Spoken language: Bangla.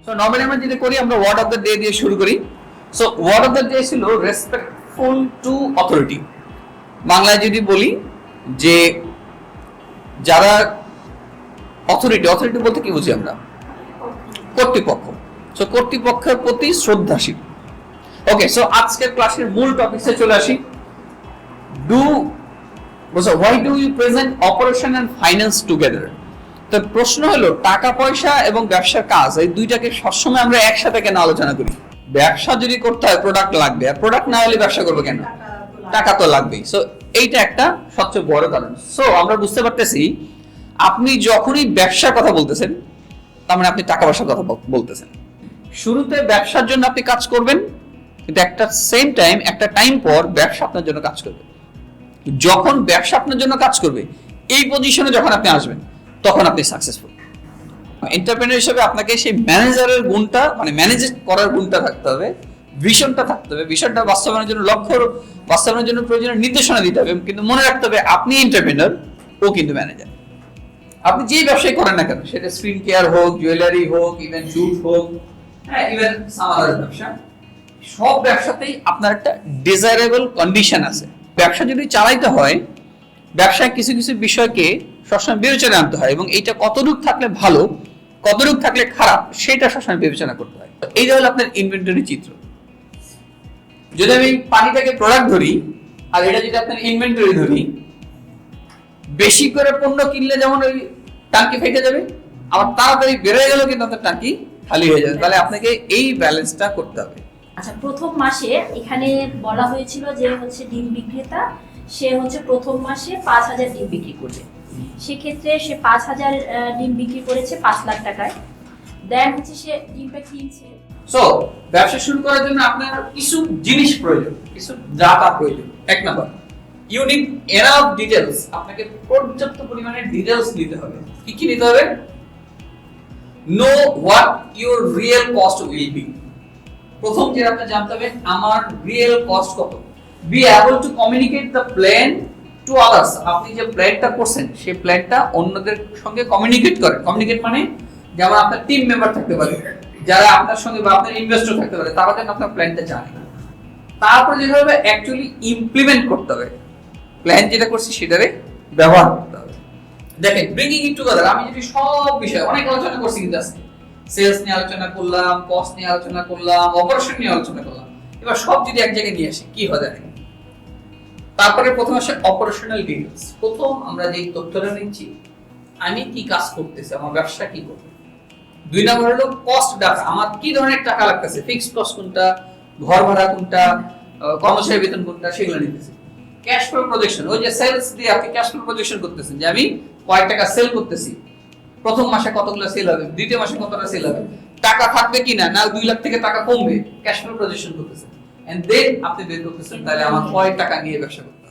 সো নরমালি আমরা যেটা করি আমরা ওয়ার্ড অফ দ্য ডে দিয়ে শুরু করি। So word of the day ছিল রেসপেক্টফুল টু অথরিটি। বাংলায় যদি বলি যে যারা অথরিটি বলতে কি বুঝি আমরা? কর্তৃপক্ষ। সো কর্তৃপক্ষের প্রতি শ্রদ্ধাশীল। ওকে, সো আজকের ক্লাসের মূল টপিকসে চলে আসি। Why do you present operation and finance together? তো প্রশ্ন হলো টাকা পয়সা এবং ব্যবসার কাজ এই দুইটাকে সবসময় আমরা একসাথে কেন আলোচনা করি? ব্যবসা যদি করতে হয় প্রোডাক্ট লাগবে, আর প্রোডাক্ট না হলে ব্যবসা করবে কেন? টাকা তো লাগবেই। সো এইটা একটা সবচেয়ে বড় কারণ। সো আমরা বুঝতে পারতেছি আপনি যখনই ব্যবসার কথা বলতেছেন তার মানে আপনি টাকা পয়সার কথা বলতেছেন। শুরুতে ব্যবসার জন্য আপনি কাজ করবেন, কিন্তু একটা টাইম পর ব্যবসা আপনার জন্য কাজ করবে। যখন ব্যবসা আপনার জন্য কাজ করবে এই পজিশনে যখন আপনি আসবেন তখন আপনি সাকসেসফুল। এন্টারপ্রেনার হিসেবে আপনাকে সেই ম্যানেজারের গুণটা মানে ম্যানেজ করার গুণটা থাকতে হবে, ভিশনটা থাকতে হবে, ভিশনটা বাস্তবায়নের জন্য লক্ষ্য বাস্তবায়নের জন্য প্রয়োজনীয় নির্দেশনা দিতে হবে। কিন্তু মনে রাখতে হবে আপনি এন্টারপ্রেনার, ও কিন্তু ম্যানেজার। আপনি যেই ব্যবসায় করেন না কেন, সেটা স্কিন কেয়ার হোক, জুয়েলারি হোক, ইভেন জুট হোক, হ্যাঁ ইভেন সামাদার ব্যবসা, সব ব্যবসাতেই আপনার একটা ডিজায়ারেবল কন্ডিশন আছে। ব্যবসা যদি চালাইতে হয় ব্যবসায় কিছু কিছু বিষয়কে সবসময় বিবেচনা আনতে হয়, এবং এইটা কতটুকু থাকলে ভালো কতটুকু থাকলে খারাপ সেটা সবসময় বিবেচনা করতে হয়। এইটা হলো আপনার ইনভেন্টরি চিত্র। যদি আমি পানিটাকে প্রোডাক্ট ধরি আর এটা যদি আপনার ইনভেন্টরি ধরি, বেশি করে পণ্য কিনলে যেমন ওই টাঙ্কি ফেটে যাবে, আবার তাড়াতাড়ি বেড়ে গেল কিন্তু আপনার টাঙ্কি খালি হয়ে যাবে। তাহলে আপনাকে এই ব্যালেন্সটা করতে হবে। আচ্ছা, প্রথম মাসে এখানে বলা হয়েছিল যে হচ্ছে ডিম বিক্রেতা, সে হচ্ছে প্রথম মাসে 5,000 ডিম বিক্রি করবে। সেক্ষেত্রে সে 5,000 ডিম বিক্রি করেছে 5 লাখ টাকায়। দেন হচ্ছে সে ডিমটা কিনছে। সো ব্যবসা শুরু করার জন্য আপনার কিছু জিনিস প্রয়োজন, কিছু ডাটা প্রয়োজন। এক number, you need enough details. আপনাকে পর্যাপ্ত পরিমাণে ডিটেইলস নিতে হবে। কি কি নিতে হবে? Know what your real cost will be. প্রথম যে আপনি জানতে হবে আমার রিয়েল কস্ট কত। Be able to communicate the plan to others. আপনি যে প্ল্যানটা করছেন সেই প্ল্যানটা অন্যদের সঙ্গে কমিউনিকেট করেন। কমিউনিকেট মানে যেমন আপনার টিম মেম্বার থাকতে পারে, যারা আপনার সঙ্গে বা আপনার ইনভেস্টর থাকতে পারে, তারা যেন আপনার প্ল্যানটা জানে। তারপরে যেটা হবে অ্যাকচুয়ালি ইমপ্লিমেন্ট করতে হবে। প্ল্যান যেটা করছি সেটারে ব্যবহার করতে হবে। দেখেন, ব্রিংিং ইট টুগেদার, আমি যদি সব বিষয় অনেক আলোচনা করছি, কিন্তু আজকে সেলস নিয়ে আলোচনা করলাম, কস্ট নিয়ে আলোচনা করলাম, অপারেশন নিয়ে আলোচনা করলাম, এবার সব যদি এক জায়গায় নিয়ে আসি কি হয় দেখেন। তারপরে প্রথম আসে অপারেশনাল ডিটেইলস। প্রথম আমরা যেই তথ্যটা নিচ্ছি, আমি কি কাজ করতেছি, আমার ব্যবসা কি করবে। 2 নাম্বার হলো কস্ট ডাটা, আমার কি ধরনের টাকা লাগতেছে, ফিক্সড কস্ট কোনটা, ঘর ভাড়া কোনটা, কর্মচারী বেতন কোনটা, সেগুলো নিতেছি। ক্যাশ ফ্লো প্রজেকশন, ওই যে সেলস দিয়ে আপনি ক্যাশ ফ্লো প্রজেকশন করতেছেন যে আমি কয় টাকা সেল করতেছি, প্রথম মাসে কতগুলো সেল হবে, দ্বিতীয় মাসে কতটা সেল হবে, টাকা থাকবে কিনা, না 2 লাখ থেকে টাকা কমবে, ক্যাশ ফ্লো প্রজেকশন করতেছেন। এন্ড দেন আপনি বের করতেছেন তাহলে আমার কয় টাকা নিয়ে ব্যবসা করতে